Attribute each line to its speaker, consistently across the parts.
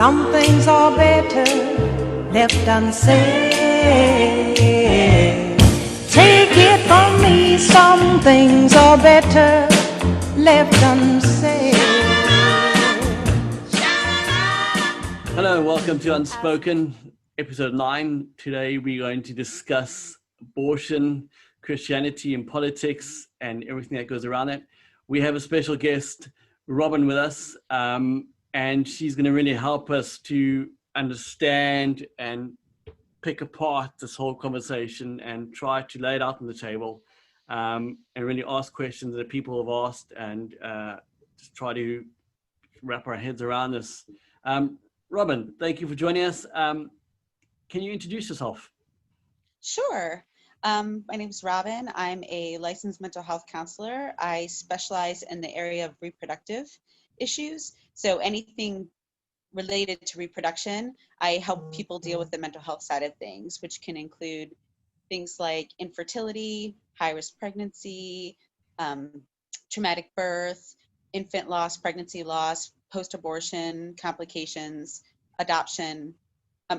Speaker 1: Some things are better left unsaid. Take it from me, some things are better left unsaid.
Speaker 2: Hello and welcome to Unspoken, episode 9. Today we're going to discuss abortion, Christianity and politics and everything that goes around it. We have a special guest, Robin, with us, and she's going to really help us to understand and pick apart this whole conversation and try to lay it out on the table, and really ask questions that people have asked and just try to wrap our heads around this. Robin, thank you for joining us. Can you introduce yourself?
Speaker 3: Sure. My name is Robin. I'm a licensed mental health counselor. I specialize in the area of reproductive issues. So anything related to reproduction, I help people deal with the mental health side of things, which can include things like infertility, high-risk pregnancy, traumatic birth, infant loss, pregnancy loss, post-abortion complications, adoption,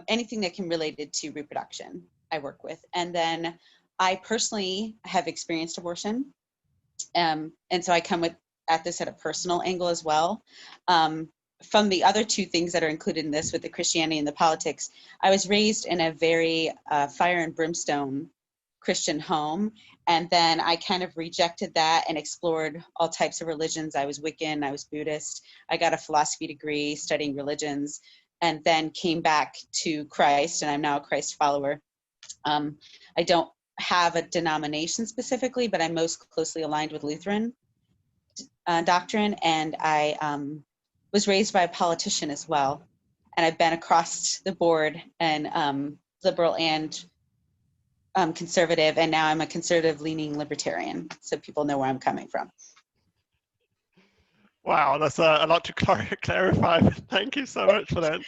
Speaker 3: anything that can relate to reproduction I work with. And then I personally have experienced abortion. And so I come at this at a personal angle as well. From the other two things that are included in this with the Christianity and the politics, I was raised in a very fire and brimstone Christian home. And then I kind of rejected that and explored all types of religions. I was Wiccan, I was Buddhist. I got a philosophy degree studying religions, and then came back to Christ, and I'm now a Christ follower. I don't have a denomination specifically, but I'm most closely aligned with Lutheran doctrine, and I was raised by a politician as well, and I've been across the board and liberal and conservative, and now I'm a conservative-leaning libertarian, so people know where I'm coming from.
Speaker 4: Wow, that's a lot to clarify. Thank you so much for that.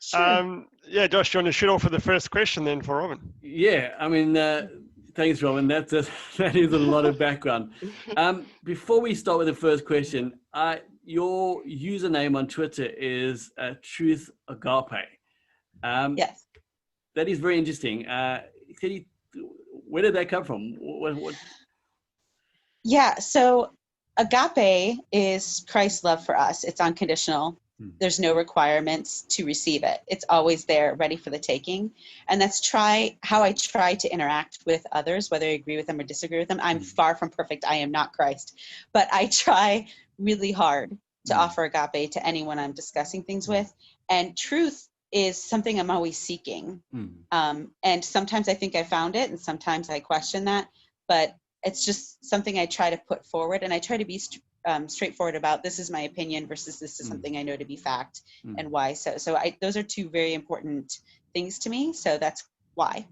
Speaker 3: Sure.
Speaker 4: Yeah, Josh, do you want to shoot off with the first question then for Robin?
Speaker 2: Yeah, I mean, thanks, Robin. That is a lot of background. Before we start with the first question, your username on Twitter is Truth Agape.
Speaker 3: Yes.
Speaker 2: That is very interesting. Where did that come from? What?
Speaker 3: Yeah, so Agape is Christ's love for us. It's unconditional. There's no requirements to receive it. It's always there, ready for the taking. And that's how I try to interact with others, whether I agree with them or disagree with them. I'm far from perfect. I am not Christ. But I try really hard to offer agape to anyone I'm discussing things with. And truth is something I'm always seeking. And sometimes I think I found it, and sometimes I question that. But it's just something I try to put forward, and I try to be straightforward about this is my opinion versus this is something I know to be fact and why. So those are two very important things to me. So that's why.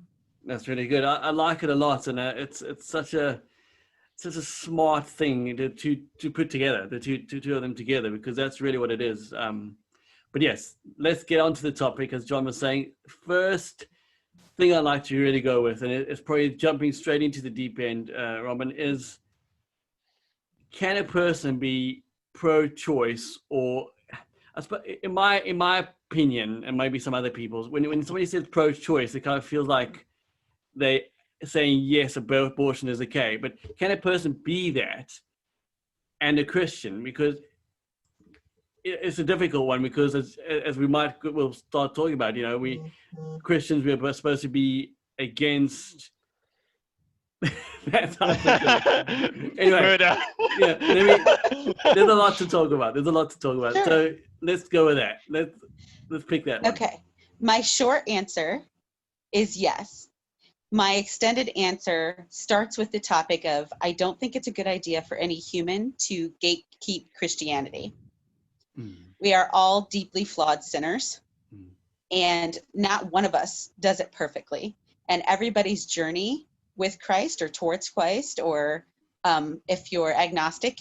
Speaker 2: That's really good. I like it a lot, and it's such a smart thing to put together, the two of them together, because that's really what it is. But yes, let's get on to the topic. As John was saying, first thing I'd like to really go with, and it's probably jumping straight into the deep end, Robin, is can a person be pro-choice, or I suppose, in my opinion, and maybe some other people's, when somebody says pro-choice, it kind of feels like they saying yes, abortion is okay. But can a person be that and a Christian? Because it's a difficult one, because as we'll start talking about, we Christians, we're supposed to be against that type of thing. Anyway, yeah, there's a lot to talk about. Sure. So let's go with that. Let's pick that one.
Speaker 3: Okay. My short answer is yes. My extended answer starts with the topic of I don't think it's a good idea for any human to gatekeep Christianity. We are all deeply flawed sinners, and not one of us does it perfectly. And everybody's journey with Christ or towards Christ, or if you're agnostic,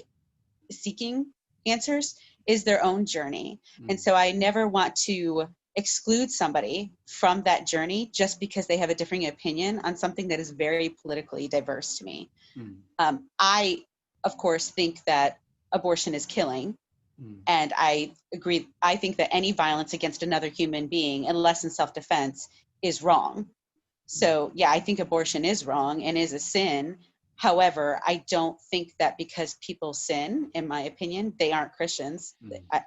Speaker 3: seeking answers, is their own journey. And so I never want to exclude somebody from that journey just because they have a differing opinion on something that is very politically diverse to me. I, of course, think that abortion is killing. And I agree. I think that any violence against another human being, unless in self-defense, is wrong. So yeah, I think abortion is wrong and is a sin. However, I don't think that because people sin, in my opinion, they aren't Christians.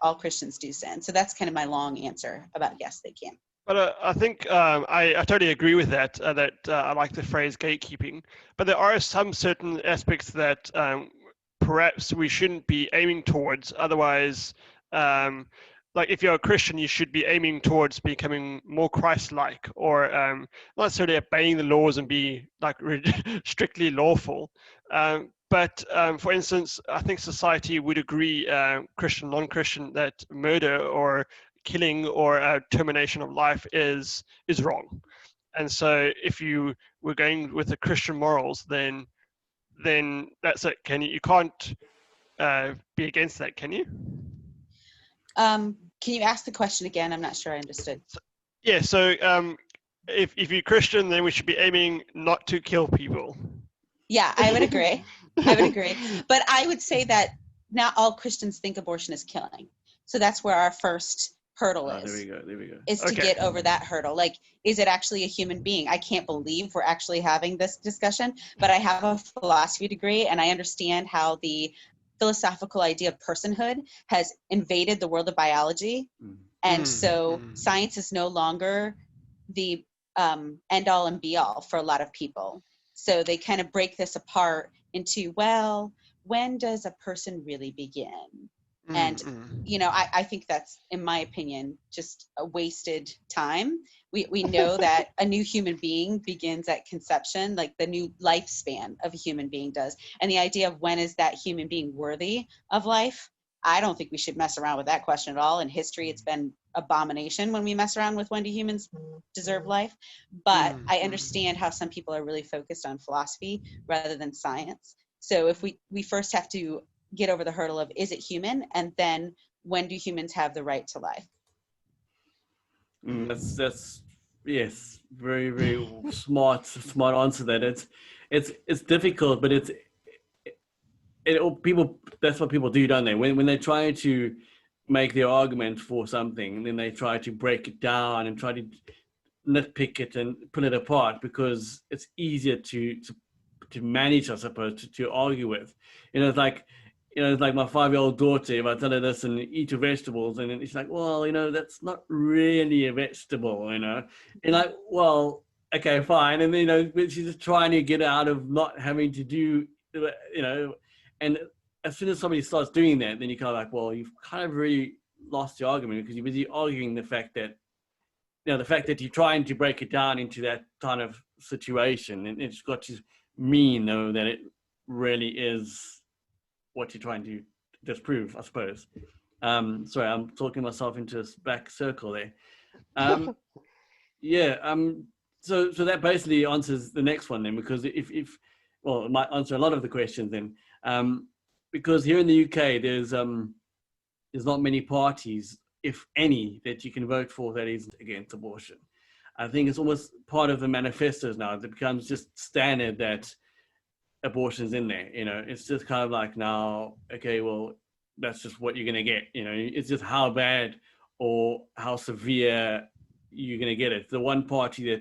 Speaker 3: All Christians do sin. So that's kind of my long answer about yes, they can.
Speaker 4: But I think I totally agree with that. I like the phrase gatekeeping. But there are some certain aspects that perhaps we shouldn't be aiming towards. Otherwise, like if you're a Christian, you should be aiming towards becoming more Christ-like, or not necessarily obeying the laws and be like strictly lawful. But for instance, I think society would agree, Christian, non-Christian, that murder or killing or termination of life is wrong. And so if you were going with the Christian morals, then that's it. You can't be against that, can you?
Speaker 3: Can you ask the question again? I'm not sure I understood.
Speaker 4: Yeah, so if you're Christian, then we should be aiming not to kill people.
Speaker 3: Yeah, I would agree. I would agree. But I would say that not all Christians think abortion is killing. So that's where our first hurdle is.
Speaker 2: There we go.
Speaker 3: Is to get over that hurdle. Like, is it actually a human being? I can't believe we're actually having this discussion, but I have a philosophy degree and I understand how the philosophical idea of personhood has invaded the world of biology. And so science is no longer the end all and be all for a lot of people. So they kind of break this apart into, well, when does a person really begin? And, you know, I think that's, in my opinion, just a wasted time. We know that a new human being begins at conception, like the new lifespan of a human being does. And the idea of when is that human being worthy of life, I don't think we should mess around with that question at all. In history, it's been abomination when we mess around with when do humans deserve life. But I understand how some people are really focused on philosophy rather than science. So if we first have to get over the hurdle of, is it human? And then when do humans have the right to life?
Speaker 2: That's yes, very, very smart answer. That it's difficult, but people, that's what people do, don't they? When they try to make their argument for something, and then they try to break it down and try to nitpick it and pull it apart, because it's easier to manage, I suppose, to argue with. It's like my 5-year-old daughter, if I tell her this and eat your vegetables, and then she's like, well, that's not really a vegetable, and like, well, okay, fine. And then, but she's just trying to get out of not having to do, and as soon as somebody starts doing that, then you're kind of like, well, you've kind of really lost the argument, because you're busy arguing the fact that, the fact that you're trying to break it down into that kind of situation, and it's got to mean, though, that it really is what you're trying to disprove, I suppose. Sorry, I'm talking myself into a back circle there. So that basically answers the next one then, because well, it might answer a lot of the questions then. Because here in the UK, there's not many parties, if any, that you can vote for that is against abortion. I think it's almost part of the manifestos now. It becomes just standard that abortion's in there. It's just kind of like, now, okay, well, that's just what you're going to get. It's just how bad or how severe you're going to get it. The one party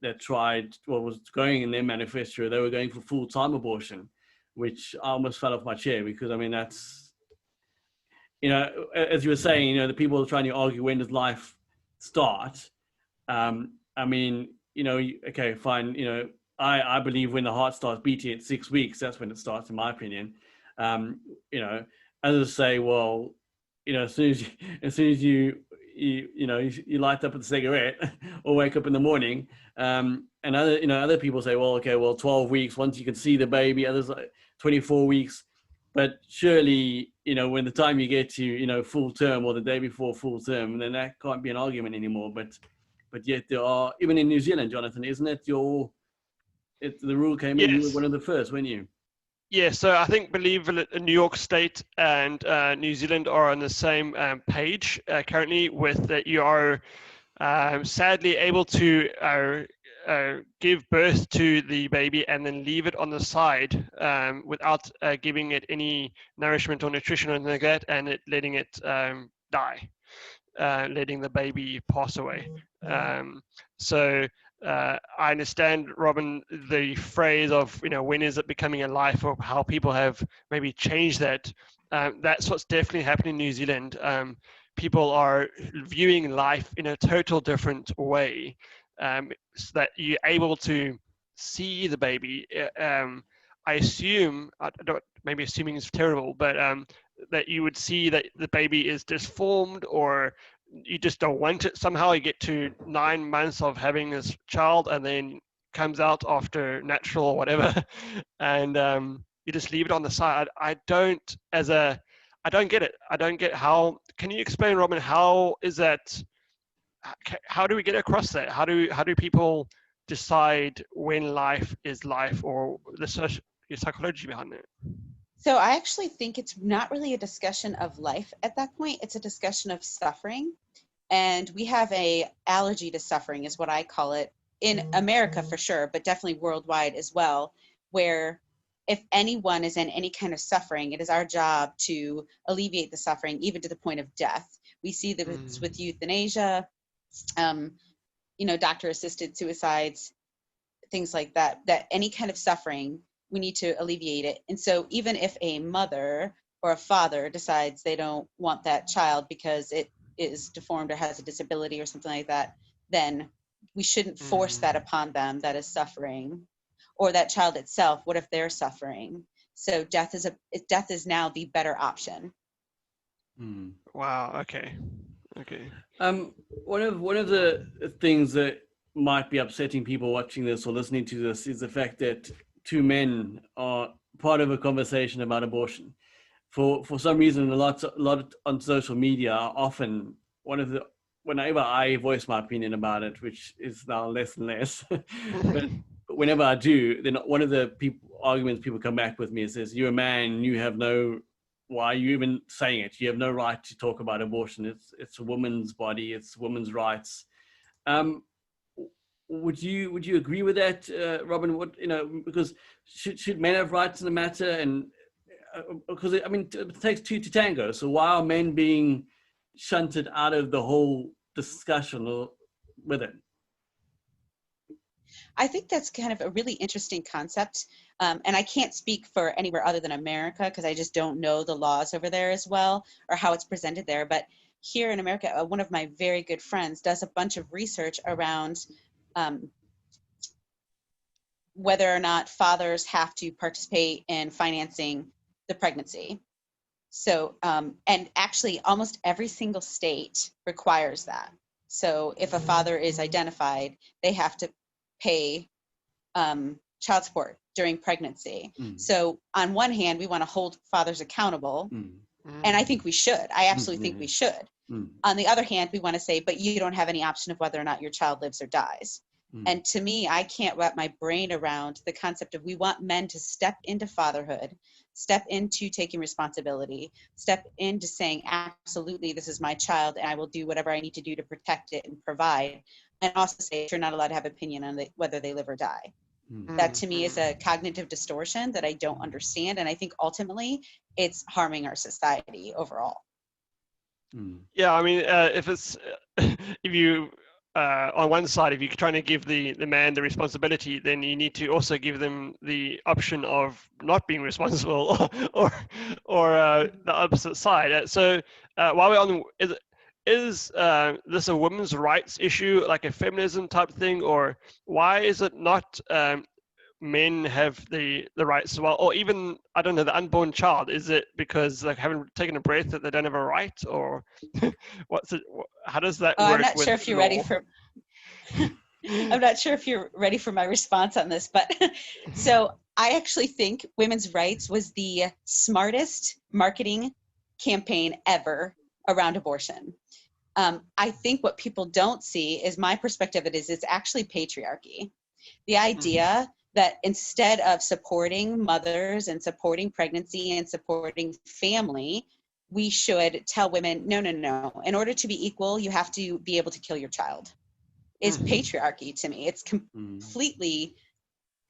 Speaker 2: that tried, was going in their manifesto, they were going for full-time abortion, which I almost fell off my chair, because that's, as you were saying, the people are trying to argue, when does life start? Okay, fine, I believe when the heart starts beating at 6 weeks, that's when it starts, in my opinion. Others say, well, as soon as you light up a cigarette or wake up in the morning, and other people say, well, okay, well, 12 weeks once you can see the baby. Others like 24 weeks. But surely, when the time you get to full term, or the day before full term, then that can't be an argument anymore. But yet there are, even in New Zealand, Jonathan, isn't it the rule came in, you were one of the first, weren't you?
Speaker 4: Yeah, so I think, believe it, New York State and New Zealand are on the same page currently, with that you are sadly able to give birth to the baby and then leave it on the side without giving it any nourishment or nutrition or anything like that, and letting it die, letting the baby pass away. So I understand, Robin, the phrase of, when is it becoming a life, or how people have maybe changed that. That's what's definitely happening in New Zealand. People are viewing life in a total different way, so that you're able to see the baby. I assume, maybe assuming is terrible, but that you would see that the baby is disformed, or you just don't want it somehow. You get to 9 months of having this child and then comes out after natural or whatever, and you just leave it on the side. I don't get it. I don't get how. Can you explain, Robin, how is that? How do we get across that? How do people decide when life is life, or the psychology behind it?
Speaker 3: So I actually think it's not really a discussion of life at that point. It's a discussion of suffering. And we have a allergy to suffering, is what I call it, in America for sure, but definitely worldwide as well, where if anyone is in any kind of suffering, it is our job to alleviate the suffering, even to the point of death. We see that it's with euthanasia, doctor-assisted suicides, things like that, that any kind of suffering, we need to alleviate it. And so even if a mother or a father decides they don't want that child because it is deformed or has a disability or something like that, then we shouldn't force that upon them that is suffering, or that child itself. What if they're suffering? So death is now the better option.
Speaker 4: Wow. Okay.
Speaker 2: One of the things that might be upsetting people watching this or listening to this is the fact that two men are part of a conversation about abortion. For some reason, a lot on social media, often whenever I voice my opinion about it, which is now less and less, but whenever I do, then one of the arguments people come back with me and says, "You're a man, why are you even saying it? You have no right to talk about abortion. It's a woman's body, it's women's rights." Would you agree with that, Robin? Because should men have rights in the matter? And because it takes two to tango. So why are men being shunted out of the whole discussion with it?
Speaker 3: I think that's kind of a really interesting concept. And I can't speak for anywhere other than America, because I just don't know the laws over there as well, or how it's presented there. But here in America, one of my very good friends does a bunch of research around whether or not fathers have to participate in financing the pregnancy. So, and actually almost every single state requires that. So if a father is identified, they have to pay child support during pregnancy. So on one hand, we want to hold fathers accountable, and I think we should. I absolutely think we should. On the other hand, we want to say, but you don't have any option of whether or not your child lives or dies. And to me, I can't wrap my brain around the concept of we want men to step into fatherhood, step into taking responsibility, step into saying, absolutely, this is my child, and I will do whatever I need to do to protect it and provide. And also say you're not allowed to have opinion on whether they live or die. That to me is a cognitive distortion that I don't understand. And I think ultimately it's harming our society overall.
Speaker 4: Yeah, I mean, if you on one side, if you're trying to give the man the responsibility, then you need to also give them the option of not being responsible, or the opposite side. So while we're on, is this a women's rights issue, like a feminism type thing, or why is it not men have the rights as well? Or even, I don't know, the unborn child, is it because they haven't taken a breath that they don't have a right, or how does that work?
Speaker 3: I'm not sure if you're ready for I'm not sure if you're ready for my response on this, but so I actually think women's rights was the smartest marketing campaign ever around abortion. I think what people don't see is my perspective of it is it's actually patriarchy. The idea that instead of supporting mothers and supporting pregnancy and supporting family, we should tell women, no. In order to be equal, you have to be able to kill your child. is patriarchy to me. It's completely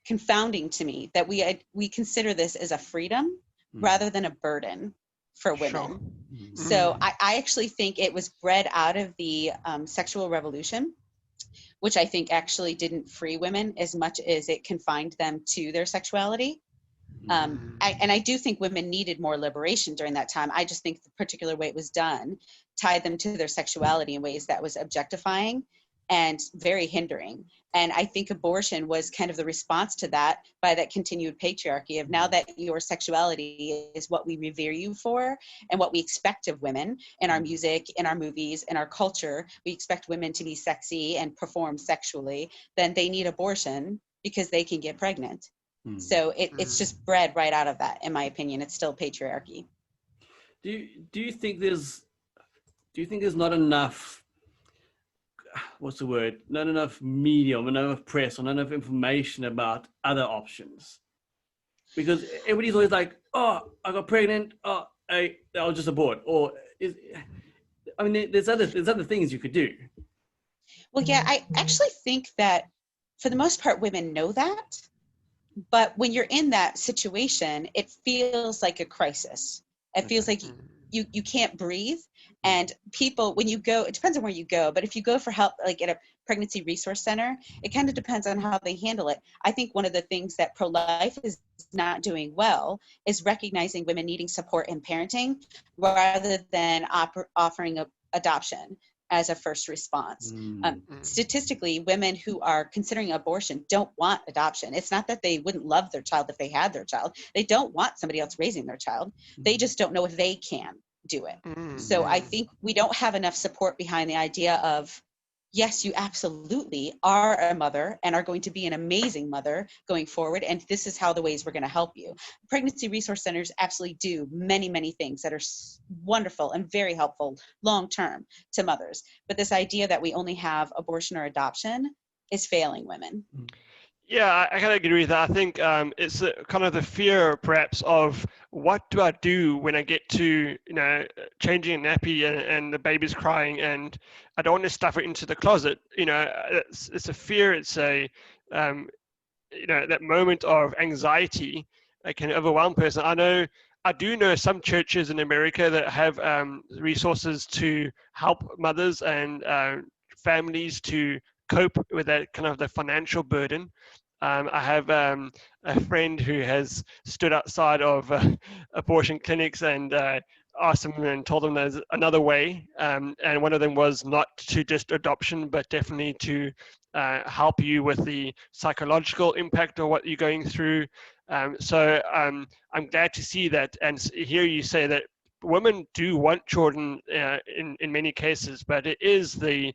Speaker 3: confounding to me that we consider this as a freedom rather than a burden for women.
Speaker 4: Sure.
Speaker 3: So I actually think it was bred out of the sexual revolution, which I think actually didn't free women as much as it confined them to their sexuality. And I do think women needed more liberation during that time. I just think the particular way it was done tied them to their sexuality in ways that was objectifying and very hindering. And I think abortion was kind of the response to that, by that continued patriarchy of, now that your sexuality is what we revere you for and what we expect of women in our music, in our movies, in our culture, we expect women to be sexy and perform sexually, then they need abortion because they can get pregnant. So it's just bred right out of that, in my opinion. It's still patriarchy.
Speaker 2: Do you think there's not enough, what's the word, not enough media, not enough press, or not enough information about other options? Because everybody's always like, oh, I got pregnant, oh, I'll just abort. Or there's other things you could do.
Speaker 3: Well, yeah, I actually think that for the most part, women know that. But when you're in that situation, it feels like a crisis. It feels like you can't breathe. And people, when you go, it depends on where you go, but if you go for help, like at a pregnancy resource center, it kind of depends on how they handle it. I think one of the things that pro-life is not doing well is recognizing women needing support in parenting rather than offering adoption as a first response. Statistically, women who are considering abortion don't want adoption. It's not that they wouldn't love their child if they had their child. They don't want somebody else raising their child. They just don't know if they can do it. So I think we don't have enough support behind the idea of, yes, you absolutely are a mother and are going to be an amazing mother going forward. And this is how the ways we're going to help you. Pregnancy resource centers absolutely do many, many things that are wonderful and very helpful long-term to mothers. But this idea that we only have abortion or adoption is failing women.
Speaker 4: Yeah, I kind of agree with that. I think it's kind of the fear, perhaps, of what do I do when I get to, changing a nappy and the baby's crying and I don't want to stuff it into the closet. It's a fear. It's a, that moment of anxiety that can overwhelm a person. I do know some churches in America that have resources to help mothers and families to cope with that kind of the financial burden. I have a friend who has stood outside of abortion clinics and asked them and told them there's another way. And one of them was not to just adoption, but definitely to help you with the psychological impact of what you're going through. So I'm glad to see that and hear you say that women do want children in many cases, but it is the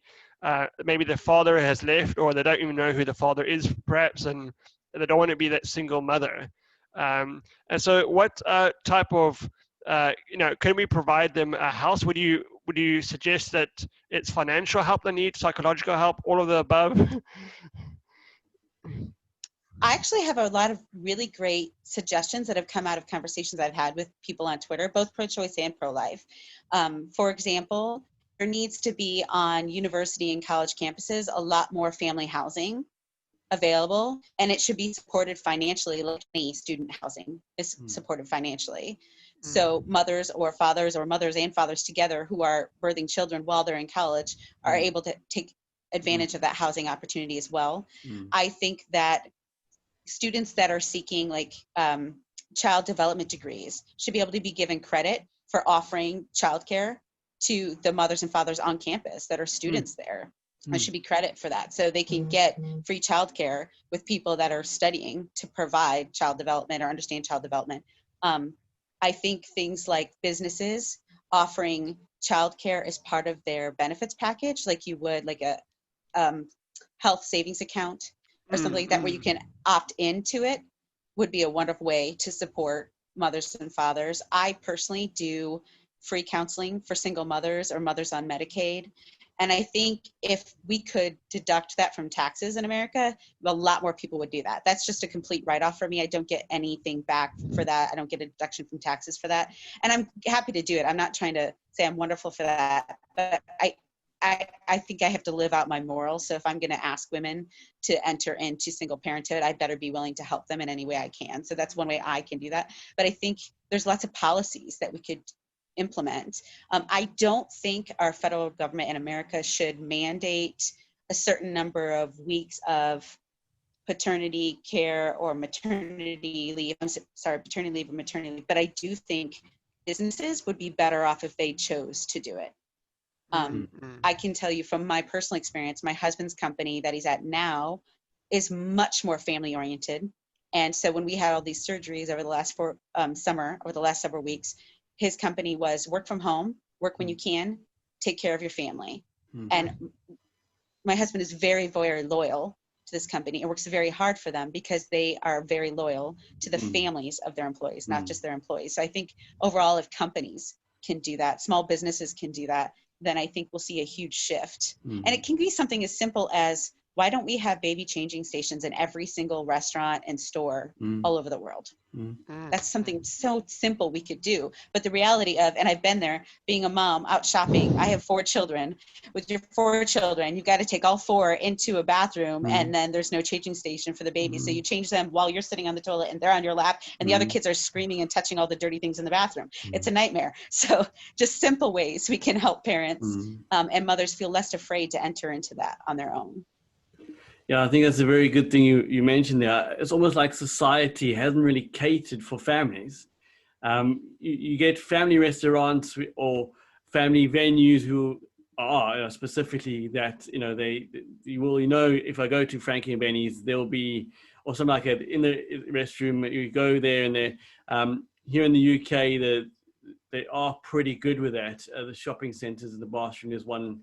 Speaker 4: maybe the father has left or they don't even know who the father is perhaps, and they don't want to be that single mother. And so what type of, can we provide them a house? Would you suggest that it's financial help they need, psychological help, all of the above?
Speaker 3: I actually have a lot of really great suggestions that have come out of conversations I've had with people on Twitter, both pro-choice and pro-life. For example, there needs to be on university and college campuses a lot more family housing available, and it should be supported financially, like any student housing is supported financially. So mothers or fathers, or mothers and fathers together who are birthing children while they're in college are able to take advantage of that housing opportunity as well. I think that students that are seeking child development degrees should be able to be given credit for offering childcare to the mothers and fathers on campus that are students there. There should be credit for that, so they can get free childcare with people that are studying to provide child development or understand child development. I think things like businesses offering childcare as part of their benefits package, like you would like a health savings account or something like that, where you can opt into it, would be a wonderful way to support mothers and fathers. I personally do free counseling for single mothers or mothers on Medicaid. And I think if we could deduct that from taxes in America, a lot more people would do that. That's just a complete write-off for me. I don't get anything back for that. I don't get a deduction from taxes for that. And I'm happy to do it. I'm not trying to say I'm wonderful for that, but I I think I have to live out my morals. So if I'm going to ask women to enter into single parenthood, I better be willing to help them in any way I can. So that's one way I can do that. But I think there's lots of policies that we could implement. I don't think our federal government in America should mandate a certain number of weeks of paternity care or maternity leave. Paternity leave or maternity leave. But I do think businesses would be better off if they chose to do it. I can tell you from my personal experience, my husband's company that he's at now is much more family oriented. And so when we had all these surgeries over the last summer, over the last several weeks, his company was work from home, work when you can, take care of your family. And my husband is very, very loyal to this company and works very hard for them because they are very loyal to the families of their employees, not just their employees. So I think overall, if companies can do that, small businesses can do that, then I think we'll see a huge shift. And it can be something as simple as, why don't we have baby changing stations in every single restaurant and store all over the world? That's something so simple we could do. But the reality of, and I've been there, being a mom out shopping, I have 4 children. With your 4 children, you've got to take all 4 into a bathroom, and then there's no changing station for the baby. So you change them while you're sitting on the toilet and they're on your lap, and the other kids are screaming and touching all the dirty things in the bathroom. It's a nightmare. So just simple ways we can help parents and mothers feel less afraid to enter into that on their own.
Speaker 2: Yeah, I think that's a very good thing you mentioned there. It's almost like society hasn't really catered for families. You get family restaurants or family venues who are specifically that, if I go to Frankie and Benny's, there'll be, or something like that, in the restroom, you go there, and here in the UK, they are pretty good with that. The shopping centres and the bathroom is one.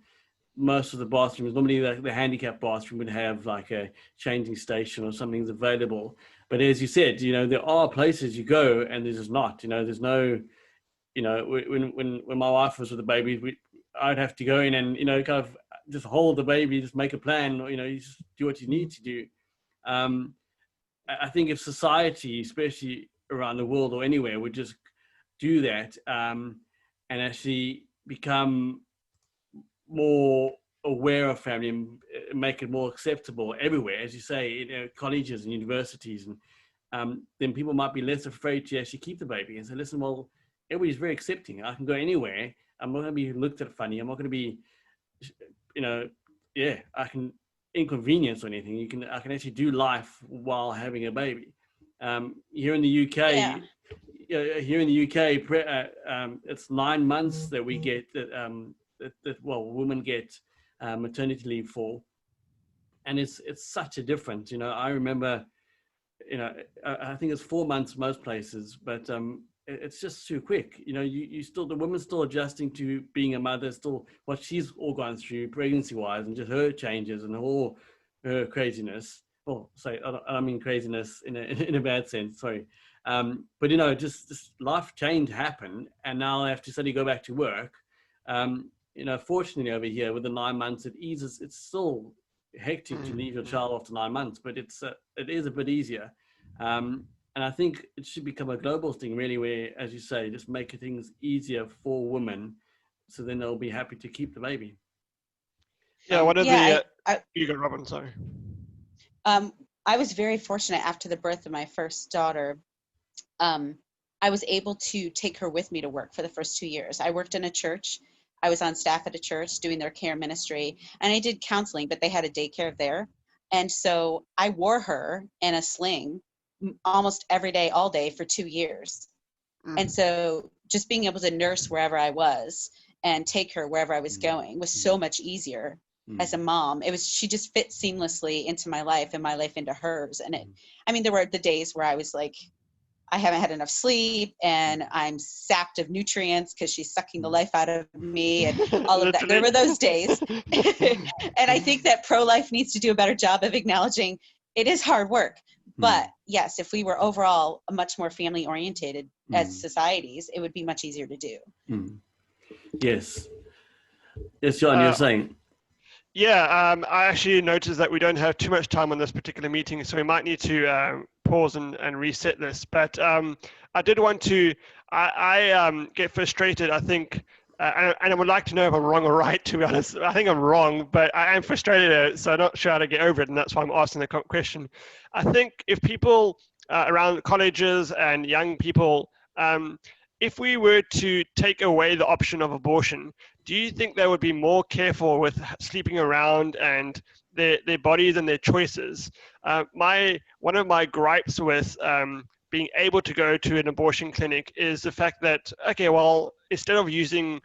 Speaker 2: Most of the bathrooms, normally the handicap bathroom would have like a changing station or something's available. But as you said, there are places you go and there's just not, there's no, when my wife was with the baby, I'd have to go in and, kind of just hold the baby, just make a plan, you just do what you need to do. I think if society, especially around the world or anywhere, would just do that and actually become more aware of family and make it more acceptable everywhere, as you say, colleges and universities, and then people might be less afraid to actually keep the baby and say, listen, well, everybody's very accepting. I can go anywhere. I'm not going to be looked at funny. I'm not going to be, I can inconvenience or anything. I can actually do life while having a baby. Here in the UK, it's 9 months that we get that women get maternity leave for, and it's such a difference. I remember, I think it's 4 months most places, but it's just too quick. The woman's still adjusting to being a mother, still what she's all gone through pregnancy wise, and just her changes and all her craziness. Oh, sorry, I don't mean craziness in a bad sense. Sorry. But just life change happened, and now I have to suddenly go back to work. Fortunately over here with the 9 months, it eases. It's still hectic to leave your child after 9 months, but it is a bit easier. And I think it should become a global thing, really, where, as you say, just make things easier for women, so then they'll be happy to keep the baby.
Speaker 4: Yeah, you go, Robin. Sorry.
Speaker 3: I was very fortunate after the birth of my first daughter. I was able to take her with me to work for the first 2 years. I worked in a church. I was on staff at a church doing their care ministry, and I did counseling, but they had a daycare there. And so I wore her in a sling almost every day, all day for 2 years. And so just being able to nurse wherever I was and take her wherever I was going was so much easier as a mom. She just fit seamlessly into my life and my life into hers. And there were the days where I was like, I haven't had enough sleep and I'm sapped of nutrients because she's sucking the life out of me and all of that. There were those days. And I think that pro-life needs to do a better job of acknowledging it is hard work. But yes, if we were overall much more family oriented as societies, it would be much easier to do.
Speaker 2: Yes. Yes, John, you're saying.
Speaker 4: Yeah, I actually noticed that we don't have too much time on this particular meeting, so we might need to pause and reset this. But I did want to, I get frustrated, I think, and I would like to know if I'm wrong or right, to be honest. I think I'm wrong, but I am frustrated, so I'm not sure how to get over it, and that's why I'm asking the question. I think if people around colleges and young people, if we were to take away the option of abortion, do you think they would be more careful with sleeping around and their bodies and their choices? One of my gripes with being able to go to an abortion clinic is the fact that, okay, well, instead of using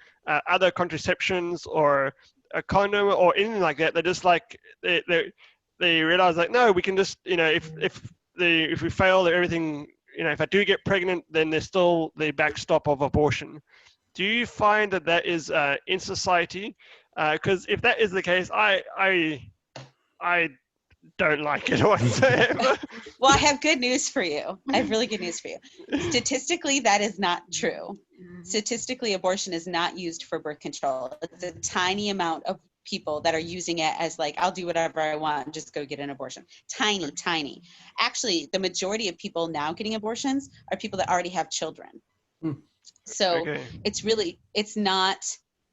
Speaker 4: other contraceptions or a condom or anything like that, they're just like, they realize like, no, we can just, if we fail, everything, if I do get pregnant, then there's still the backstop of abortion. Do you find that is in society? Because if that is the case, I don't like it whatsoever.
Speaker 3: Well, I have good news for you. I have really good news for you. Statistically, that is not true. Statistically, abortion is not used for birth control. It's a tiny amount of people that are using it as like, I'll do whatever I want, just go get an abortion. Tiny, tiny. Actually, the majority of people now getting abortions are people that already have children. So
Speaker 4: Okay.
Speaker 3: it's not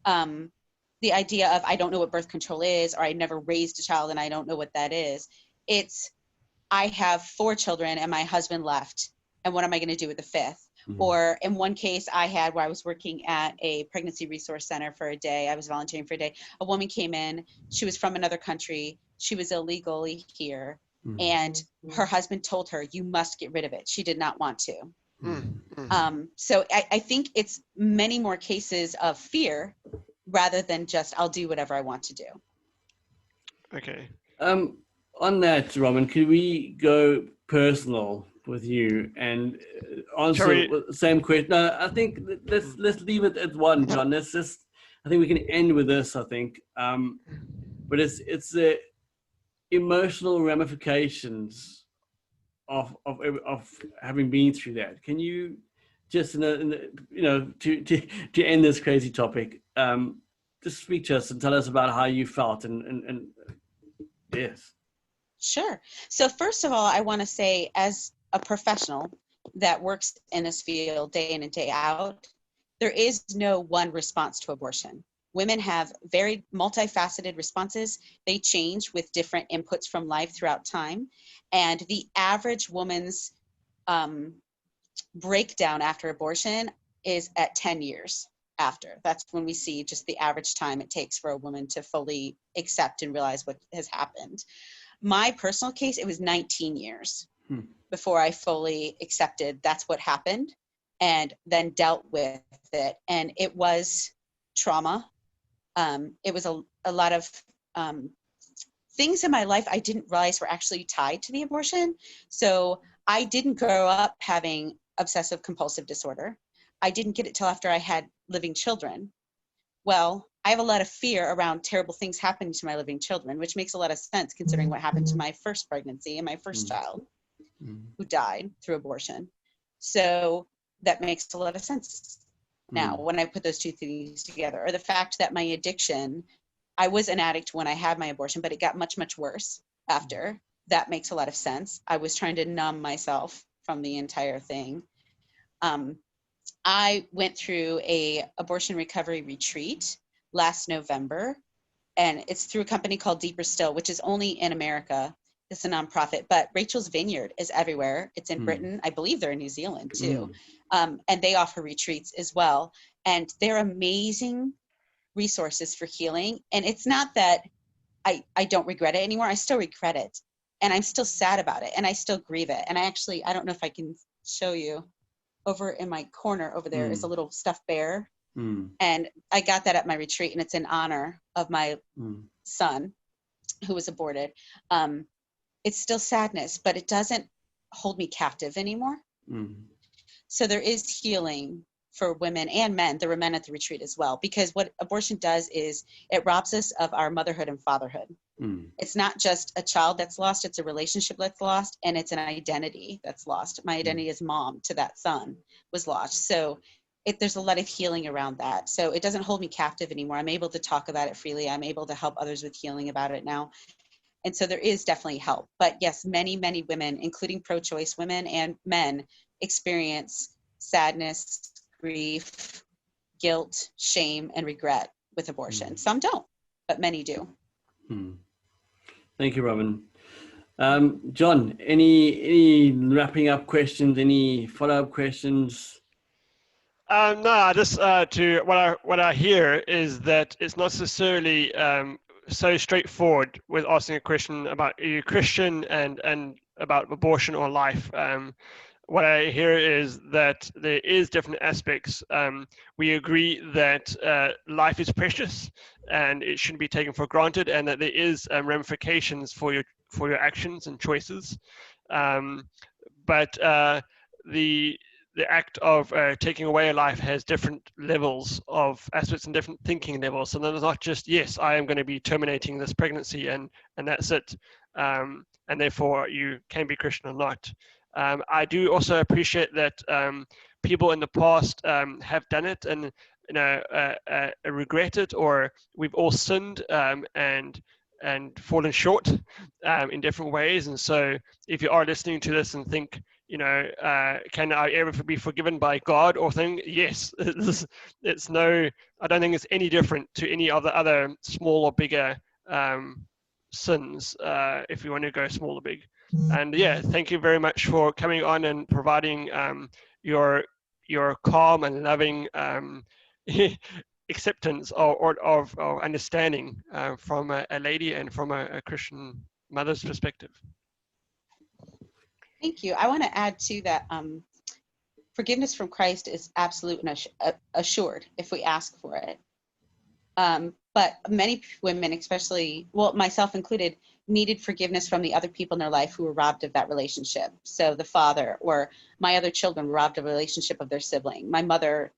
Speaker 3: the idea of I don't know what birth control is, or I never raised a child and I don't know what that is. It's I have 4 children and my husband left, and what am I going to do with the 5th? Or in one case I had where I was working at a pregnancy resource center for a day. I was volunteering for a day. A woman came in. She was from another country. She was illegally here. And her husband told her, you must get rid of it. She did not want to. So I think it's many more cases of fear rather than just I'll do whatever I want to do.
Speaker 4: Okay.
Speaker 2: On that, Robin, could we go personal with you and answer the same question? No, I think let's leave it at one, John. I think we can end with this. I think, but it's the emotional ramifications of having been through that. Can you just to end this crazy topic, just speak to us and tell us about how you felt and yes.
Speaker 3: Sure. So first of all, I want to say, as a professional that works in this field day in and day out, there is no one response to abortion. Women have very multifaceted responses. They change with different inputs from life throughout time. And the average woman's breakdown after abortion is at 10 years after. That's when we see just the average time it takes for a woman to fully accept and realize what has happened. My personal case, it was 19 years before I fully accepted that's what happened and then dealt with it. And it was trauma. It was a lot of things in my life I didn't realize were actually tied to the abortion. So I didn't grow up having obsessive compulsive disorder. I didn't get it till after I had living children. Well, I have a lot of fear around terrible things happening to my living children, which makes a lot of sense considering what happened to my first pregnancy and my first child who died through abortion. So that makes a lot of sense now when I put those two things together. Or the fact that my addiction, I was an addict when I had my abortion, but it got much, much worse after. That makes a lot of sense. I was trying to numb myself from the entire thing. I went through a abortion recovery retreat last November, and it's through a company called Deeper Still, which is only in America. It's a nonprofit, but Rachel's Vineyard is everywhere. It's in Britain. I believe they're in New Zealand too. And they offer retreats as well. And they're amazing resources for healing. And it's not that I don't regret it anymore. I still regret it. And I'm still sad about it. And I still grieve it. And I don't know if I can show you. Over in my corner over there is a little stuffed bear. And I got that at my retreat, and it's in honor of my son who was aborted. It's still sadness, but it doesn't hold me captive anymore. So there is healing for women and men. There were men at the retreat as well, because what abortion does is it robs us of our motherhood and fatherhood. It's not just a child that's lost, it's a relationship that's lost, and it's an identity that's lost. My identity as mom to that son was lost. So there's a lot of healing around that. So it doesn't hold me captive anymore. I'm able to talk about it freely. I'm able to help others with healing about it now. And so there is definitely help. But yes, many, many women, including pro-choice women and men, experience sadness, grief, guilt, shame, and regret with abortion. Some don't, but many do.
Speaker 2: Thank you, Robin. John, any wrapping up questions, any follow-up questions?
Speaker 4: No, I just to what I hear is that it's not necessarily so straightforward with asking a question about are you Christian and about abortion or life. What I hear is that there is different aspects. We agree that life is precious and it shouldn't be taken for granted, and that there is ramifications for your actions and choices. But the act of taking away a life has different levels of aspects and different thinking levels. So then it's not just, yes, I am going to be terminating this pregnancy and that's it. And therefore you can be Christian or not. I do also appreciate that people in the past have done it and regret it, or we've all sinned and fallen short in different ways. And so if you are listening to this and think, can I ever be forgiven by God or thing? Yes, it's no, I don't think it's any different to any of the other small or bigger sins, if you want to go small or big. And yeah, thank you very much for coming on and providing your calm and loving acceptance or of understanding from a lady and from a Christian mother's perspective.
Speaker 3: Thank you. I want to add to that. Forgiveness from Christ is absolute and assured if we ask for it. But many women, especially, well, myself included, needed forgiveness from the other people in their life who were robbed of that relationship. So the father or my other children were robbed of a relationship of their sibling. My mother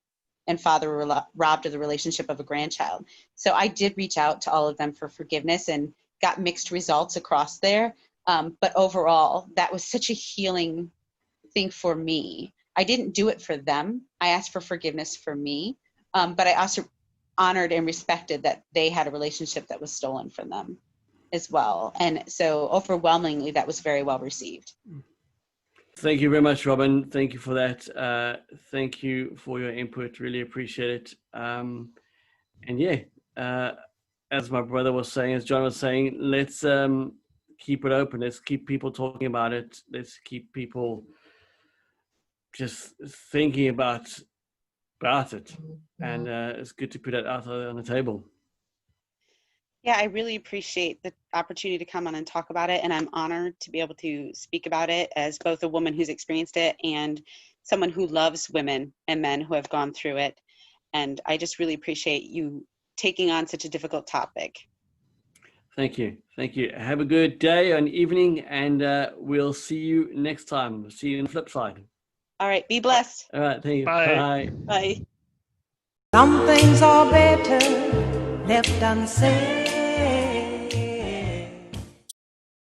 Speaker 3: and father were robbed of the relationship of a grandchild. So I did reach out to all of them for forgiveness and got mixed results across there. But overall, that was such a healing thing for me. I didn't do it for them. I asked for forgiveness for me. But I also honored and respected that they had a relationship that was stolen from them as well. And so overwhelmingly, that was very well received.
Speaker 2: Thank you very much, Robin. Thank you for that. Thank you for your input. Really appreciate it. And yeah, as my brother was saying, as John was saying, let's keep it open. Let's keep people talking about it. Let's keep people just thinking about it. And it's good to put that out on the table.
Speaker 5: Yeah, I really appreciate the opportunity to come on and talk about it. And I'm honored to be able to speak about it as both a woman who's experienced it and someone who loves women and men who have gone through it. And I just really appreciate you taking on such a difficult topic.
Speaker 2: Thank you. Thank you. Have a good day and evening, and we'll see you next time. See you on the flip side.
Speaker 5: All right. Be blessed.
Speaker 2: All right. Thank you.
Speaker 4: Bye.
Speaker 5: Bye.
Speaker 1: Some things are better left unsaid.